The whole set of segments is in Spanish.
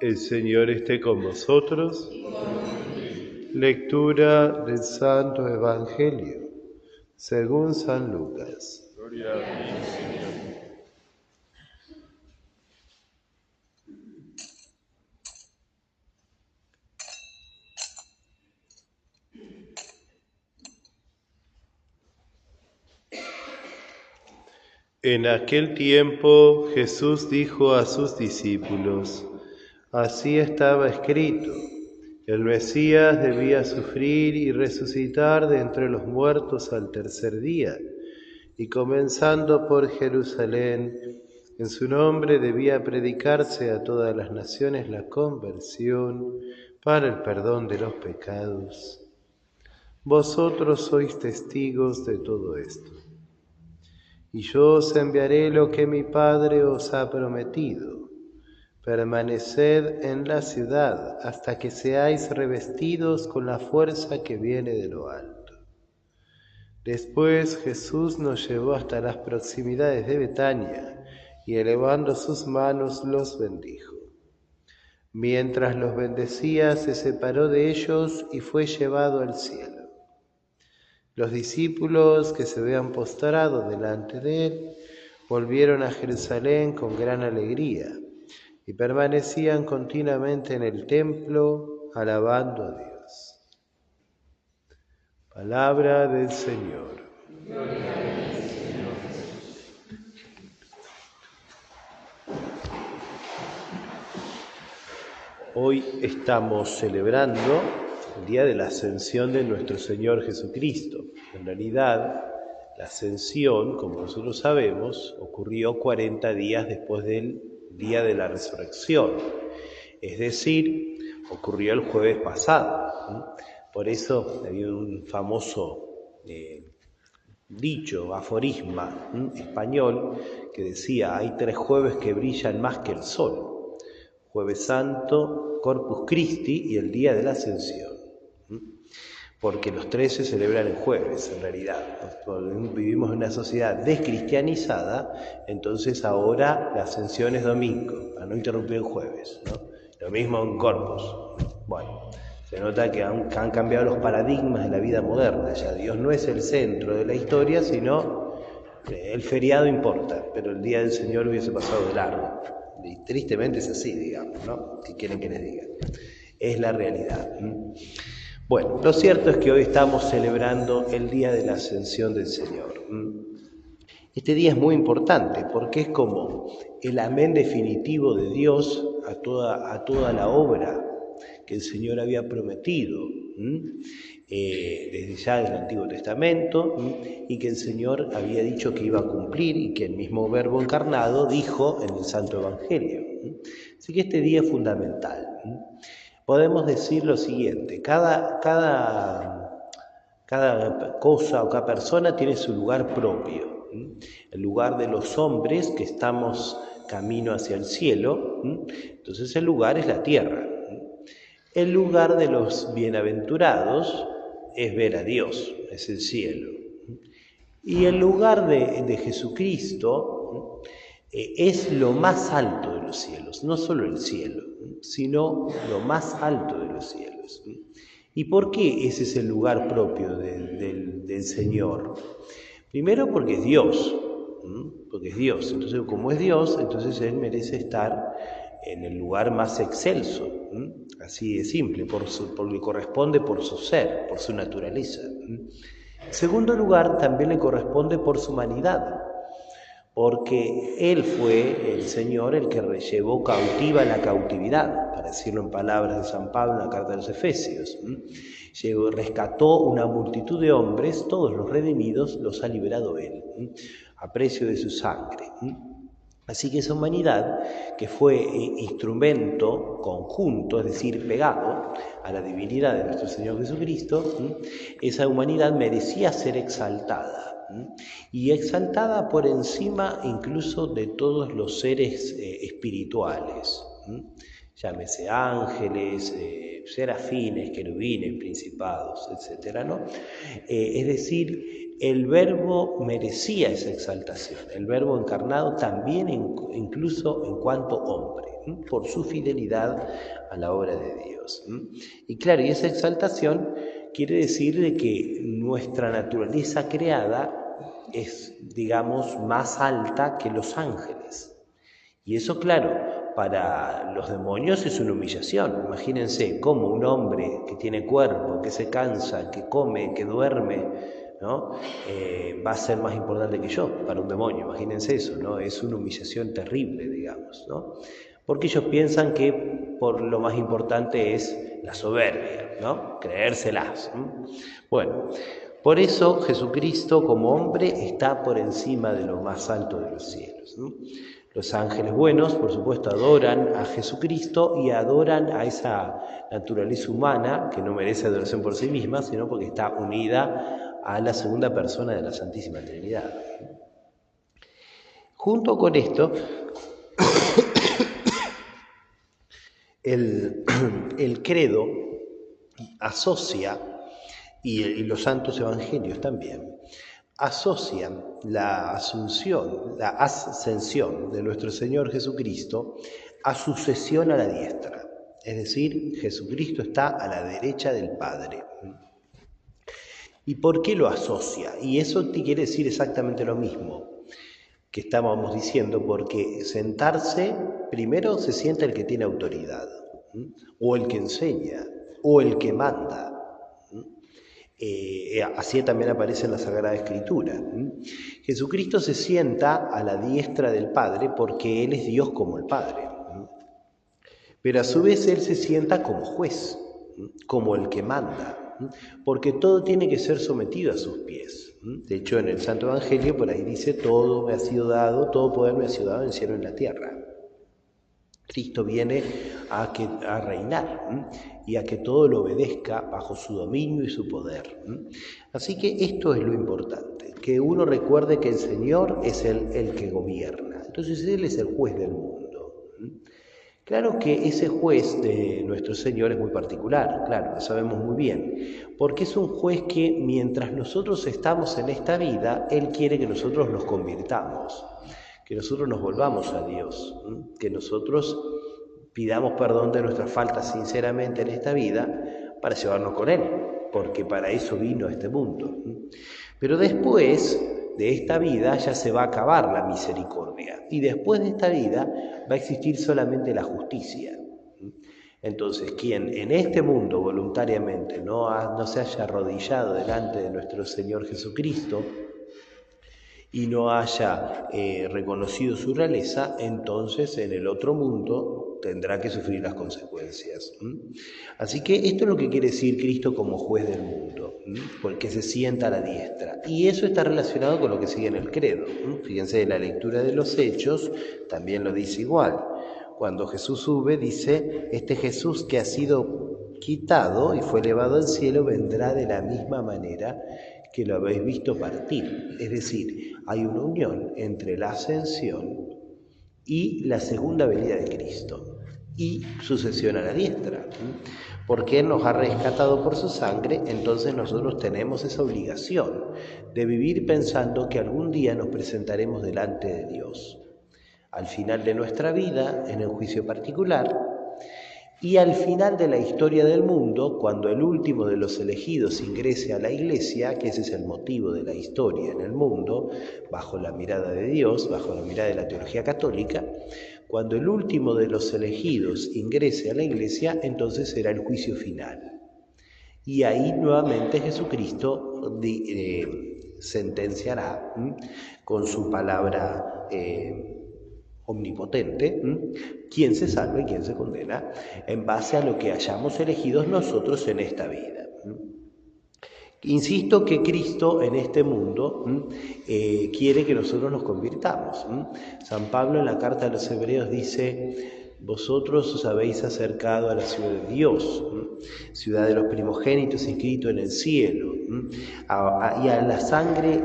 El Señor esté con vosotros. Lectura del Santo Evangelio según San Lucas. Gloria a ti, Señor. En aquel tiempo Jesús dijo a sus discípulos: así estaba escrito, el Mesías debía sufrir y resucitar de entre los muertos al tercer día, y comenzando por Jerusalén, en su nombre debía predicarse a todas las naciones la conversión para el perdón de los pecados. Vosotros sois testigos de todo esto. Y yo os enviaré lo que mi Padre os ha prometido. Permaneced en la ciudad hasta que seáis revestidos con la fuerza que viene de lo alto. Después Jesús nos llevó hasta las proximidades de Betania y elevando sus manos los bendijo. Mientras los bendecía, se separó de ellos y fue llevado al cielo. Los discípulos que se habían postrado delante de él volvieron a Jerusalén con gran alegría y permanecían continuamente en el templo alabando a Dios. Palabra del Señor. Gloria a ti, Señor. Hoy estamos celebrando el día de la ascensión de nuestro Señor Jesucristo. En realidad, la ascensión, como nosotros sabemos, ocurrió 40 días después del día de la resurrección. Es decir, ocurrió el jueves pasado. Por eso había un famoso dicho, aforisma español, que decía: hay 3 jueves que brillan más que el sol. Jueves Santo, Corpus Christi y el día de la Ascensión. Porque los 3 se celebran el jueves, en realidad. Vivimos en una sociedad descristianizada, entonces ahora la Ascensión es domingo, para no interrumpir el jueves, ¿no? Lo mismo en Corpus. Bueno, se nota que han cambiado los paradigmas de la vida moderna. Ya Dios no es el centro de la historia, sino el feriado importa, pero el día del Señor hubiese pasado de largo. Y tristemente es así, digamos, ¿no? ¿Qué quieren que les diga? Es la realidad. Bueno, lo cierto es que hoy estamos celebrando el día de la ascensión del Señor. Este día es muy importante porque es como el amén definitivo de Dios a toda la obra que el Señor había prometido desde ya del Antiguo Testamento y que el Señor había dicho que iba a cumplir y que el mismo Verbo encarnado dijo en el Santo Evangelio. Así que este día es fundamental. Podemos decir lo siguiente: cada cosa o cada persona tiene su lugar propio. El lugar de los hombres que estamos camino hacia el cielo, entonces el lugar es la tierra. El lugar de los bienaventurados es ver a Dios, es el cielo. Y el lugar de Jesucristo es lo más alto de los cielos, no solo el cielo, sino lo más alto de los cielos. ¿Y por qué ese es el lugar propio del Señor? Primero porque es Dios, Entonces, como es Dios, entonces Él merece estar en el lugar más excelso, así de simple, porque corresponde por su ser, por su naturaleza. En segundo lugar, también le corresponde por su humanidad, porque Él fue el Señor el que llevó cautiva la cautividad, para decirlo en palabras de San Pablo en la carta de los Efesios. Rescató una multitud de hombres, todos los redimidos los ha liberado Él, a precio de su sangre. Así que esa humanidad, que fue instrumento conjunto, es decir, pegado a la divinidad de nuestro Señor Jesucristo, esa humanidad merecía ser exaltada. Y exaltada por encima incluso de todos los seres espirituales, llámese ángeles, serafines, querubines, principados, etcétera, ¿no? Es decir, el Verbo merecía esa exaltación, el Verbo encarnado también incluso en cuanto hombre, por su fidelidad a la obra de Dios. Y claro, y esa exaltación quiere decir de que nuestra naturaleza creada es, digamos, más alta que los ángeles. Y eso, claro, para los demonios es una humillación. Imagínense cómo un hombre que tiene cuerpo, que se cansa, que come, que duerme, ¿no? Va a ser más importante que yo para un demonio. Imagínense eso, ¿no? Es una humillación terrible, digamos, ¿no? Porque ellos piensan que por lo más importante es la soberbia, ¿no? Creérselas. Bueno, por eso Jesucristo como hombre está por encima de lo más alto de los cielos. Los ángeles buenos, por supuesto, adoran a Jesucristo y adoran a esa naturaleza humana que no merece adoración por sí misma, sino porque está unida a la segunda persona de la Santísima Trinidad. Junto con esto, el credo asocia, y los santos evangelios también, asocian la ascensión de nuestro Señor Jesucristo a su sesión a la diestra. Es decir, Jesucristo está a la derecha del Padre. ¿Y por qué lo asocia? Y eso te quiere decir exactamente lo mismo que estábamos diciendo, porque sentarse, primero se sienta el que tiene autoridad, o el que enseña, o el que manda. Así también aparece en la Sagrada Escritura. Jesucristo se sienta a la diestra del Padre porque Él es Dios como el Padre. Pero a su vez Él se sienta como juez, como el que manda, porque todo tiene que ser sometido a sus pies. De hecho, en el Santo Evangelio por ahí dice: todo me ha sido dado, todo poder me ha sido dado en el cielo y en la tierra. Cristo viene a reinar y a que todo lo obedezca bajo su dominio y su poder. Así que esto es lo importante, que uno recuerde que el Señor es el que gobierna. Entonces Él es el juez del mundo. Claro que ese juez de nuestro Señor es muy particular, claro, lo sabemos muy bien, porque es un juez que mientras nosotros estamos en esta vida, Él quiere que nosotros nos convirtamos, que nosotros nos volvamos a Dios, que nosotros pidamos perdón de nuestras faltas sinceramente en esta vida para llevarnos con Él, porque para eso vino a este mundo. Pero después de esta vida ya se va a acabar la misericordia y después de esta vida va a existir solamente la justicia. Entonces, quien en este mundo voluntariamente no se haya arrodillado delante de nuestro Señor Jesucristo y no haya reconocido su realeza, entonces en el otro mundo tendrá que sufrir las consecuencias. Así que esto es lo que quiere decir Cristo como juez del mundo, porque se sienta a la diestra. Y eso está relacionado con lo que sigue en el credo. Fíjense, la lectura de los Hechos también lo dice igual. Cuando Jesús sube, dice: este Jesús que ha sido quitado y fue elevado al cielo vendrá de la misma manera que lo habéis visto partir. Es decir, hay una unión entre la ascensión y la segunda venida de Cristo y sucesión a la diestra. Porque Él nos ha rescatado por su sangre, entonces nosotros tenemos esa obligación de vivir pensando que algún día nos presentaremos delante de Dios. Al final de nuestra vida, en el juicio particular, y al final de la historia del mundo, cuando el último de los elegidos ingrese a la Iglesia, que ese es el motivo de la historia en el mundo, bajo la mirada de Dios, bajo la mirada de la teología católica, cuando el último de los elegidos ingrese a la Iglesia, entonces será el juicio final. Y ahí nuevamente Jesucristo sentenciará con su palabra omnipotente, quién se salva y quién se condena, en base a lo que hayamos elegido nosotros en esta vida. Insisto que Cristo en este mundo quiere que nosotros nos convirtamos. San Pablo en la carta a los Hebreos dice: vosotros os habéis acercado a la ciudad de Dios, ciudad de los primogénitos inscrito en el cielo, y a la sangre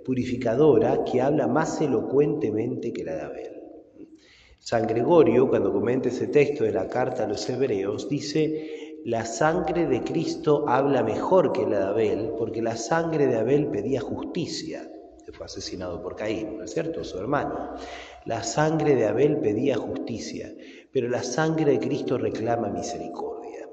purificadora que habla más elocuentemente que la de Abel. San Gregorio, cuando comenta ese texto de la carta a los hebreos, dice: la sangre de Cristo habla mejor que la de Abel, porque la sangre de Abel pedía justicia, que fue asesinado por Caín, ¿no es cierto?, su hermano. La sangre de Abel pedía justicia, pero la sangre de Cristo reclama misericordia.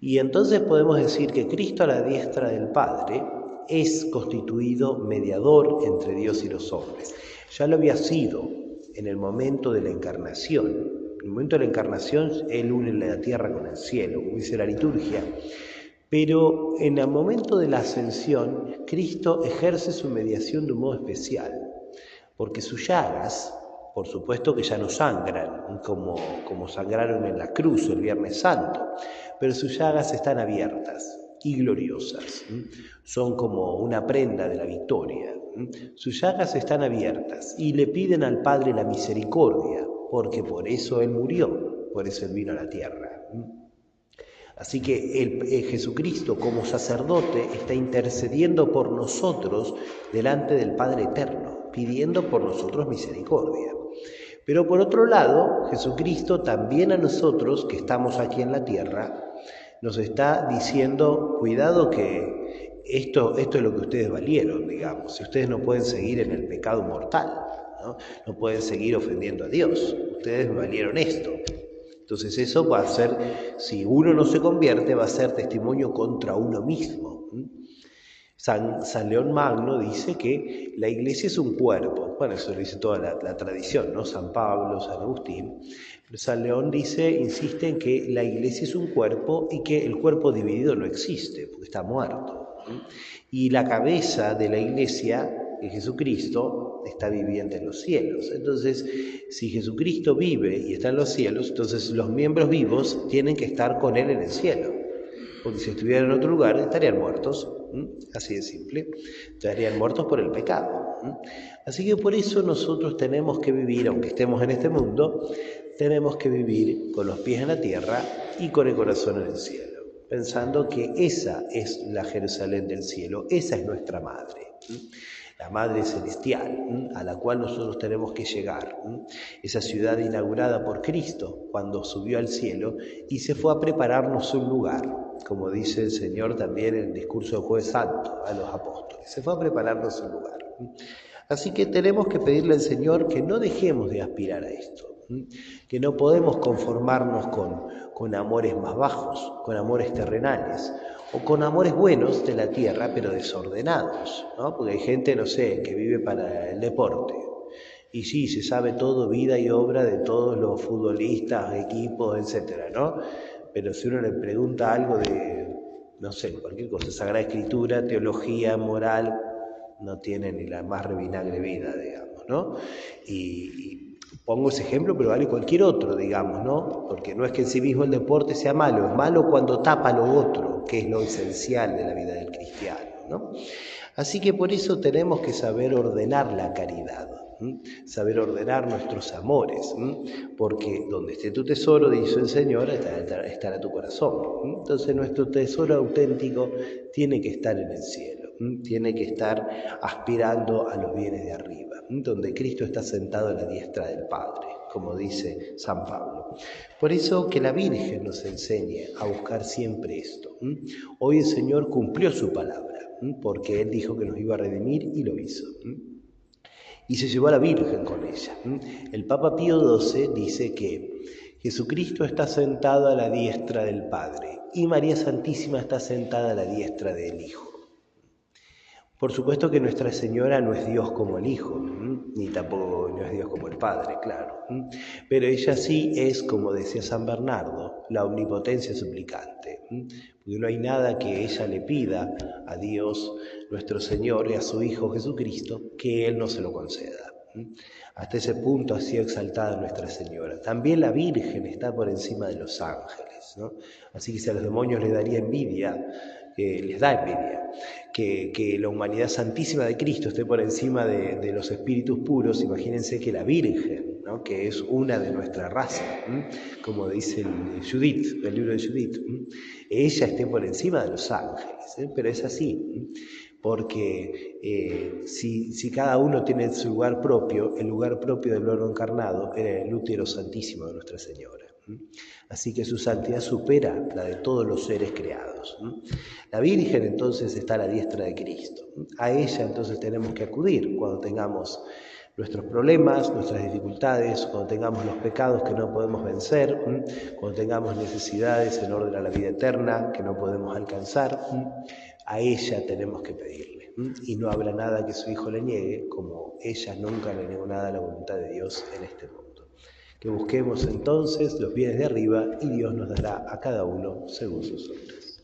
Y entonces podemos decir que Cristo a la diestra del Padre es constituido mediador entre Dios y los hombres. Ya lo había sido en el momento de la encarnación. En el momento de la encarnación, Él une la tierra con el cielo, como dice la liturgia. Pero en el momento de la ascensión, Cristo ejerce su mediación de un modo especial, porque sus llagas, por supuesto que ya no sangran, como sangraron en la cruz el Viernes Santo, pero sus llagas están abiertas y gloriosas. Son como una prenda de la victoria. Sus llagas están abiertas y le piden al Padre la misericordia, porque por eso Él murió, por eso Él vino a la tierra. Así que Jesucristo como sacerdote está intercediendo por nosotros delante del Padre Eterno, pidiendo por nosotros misericordia. Pero por otro lado, Jesucristo también a nosotros que estamos aquí en la tierra nos está diciendo: cuidado que esto es lo que ustedes valieron, digamos. Si ustedes no pueden seguir en el pecado mortal, no pueden seguir ofendiendo a Dios, ustedes valieron esto. Entonces eso va a ser, si uno no se convierte, va a ser testimonio contra uno mismo. San León Magno dice que la iglesia es un cuerpo. Bueno, eso lo dice toda la tradición, ¿no? San Pablo, San Agustín. Pero San León insiste en que la iglesia es un cuerpo y que el cuerpo dividido no existe, porque está muerto. Y la cabeza de la iglesia, que Jesucristo, está viviente en los cielos. Entonces, si Jesucristo vive y está en los cielos, entonces los miembros vivos tienen que estar con Él en el cielo. Porque si estuvieran en otro lugar, estarían muertos. Así de simple. Estarían muertos por el pecado. Así que por eso nosotros tenemos que vivir, aunque estemos en este mundo, tenemos que vivir con los pies en la tierra y con el corazón en el cielo, pensando que esa es la Jerusalén del cielo, esa es nuestra madre. La Madre Celestial, a la cual nosotros tenemos que llegar. Esa ciudad inaugurada por Cristo cuando subió al cielo y se fue a prepararnos un lugar, como dice el Señor también en el discurso del Jueves Santo a los apóstoles. Se fue a prepararnos un lugar. Así que tenemos que pedirle al Señor que no dejemos de aspirar a esto, que no podemos conformarnos con amores más bajos, con amores terrenales, o con amores buenos de la tierra, pero desordenados, ¿no? Porque hay gente, no sé, que vive para el deporte. Y sí, se sabe todo, vida y obra de todos los futbolistas, equipos, etcétera, ¿no? Pero si uno le pregunta algo de, no sé, cualquier cosa, Sagrada Escritura, teología, moral, no tiene ni la más revinagre vida, digamos, ¿no? Y pongo ese ejemplo, pero vale cualquier otro, digamos, ¿no? Porque no es que en sí mismo el deporte sea malo, es malo cuando tapa lo otro, que es lo esencial de la vida del cristiano, ¿no? Así que por eso tenemos que saber ordenar la caridad, saber ordenar nuestros amores, porque donde esté tu tesoro, dice el Señor, estará tu corazón. Entonces nuestro tesoro auténtico tiene que estar en el cielo, tiene que estar aspirando a los bienes de arriba, donde Cristo está sentado a la diestra del Padre, como dice San Pablo. Por eso que la Virgen nos enseñe a buscar siempre esto. Hoy el Señor cumplió su palabra, porque Él dijo que nos iba a redimir y lo hizo. Y se llevó a la Virgen con ella. El Papa Pío XII dice que Jesucristo está sentado a la diestra del Padre y María Santísima está sentada a la diestra del Hijo. Por supuesto que Nuestra Señora no es Dios como el Hijo, ni tampoco no es Dios como el Padre, claro. Pero ella sí es, como decía San Bernardo, la omnipotencia suplicante. Porque no hay nada que ella le pida a Dios, nuestro Señor, y a su Hijo Jesucristo, que Él no se lo conceda. Hasta ese punto ha sido exaltada Nuestra Señora. También la Virgen está por encima de los ángeles, ¿no? Así que si a los demonios les daría envidia, les da envidia, que la humanidad santísima de Cristo esté por encima de los espíritus puros, imagínense que la Virgen, ¿no? Que es una de nuestra raza, como dice el libro de Judith, ella esté por encima de los ángeles, pero es así. porque si cada uno tiene su lugar propio, el lugar propio del Verbo encarnado era el útero santísimo de Nuestra Señora. Así que su santidad supera la de todos los seres creados. La Virgen entonces está a la diestra de Cristo. A ella entonces tenemos que acudir cuando tengamos nuestros problemas, nuestras dificultades, cuando tengamos los pecados que no podemos vencer, cuando tengamos necesidades en orden a la vida eterna que no podemos alcanzar, a ella tenemos que pedirle. Y no habrá nada que su Hijo le niegue, como ella nunca le negó nada a la voluntad de Dios en este mundo. Que busquemos entonces los bienes de arriba y Dios nos dará a cada uno según sus obras.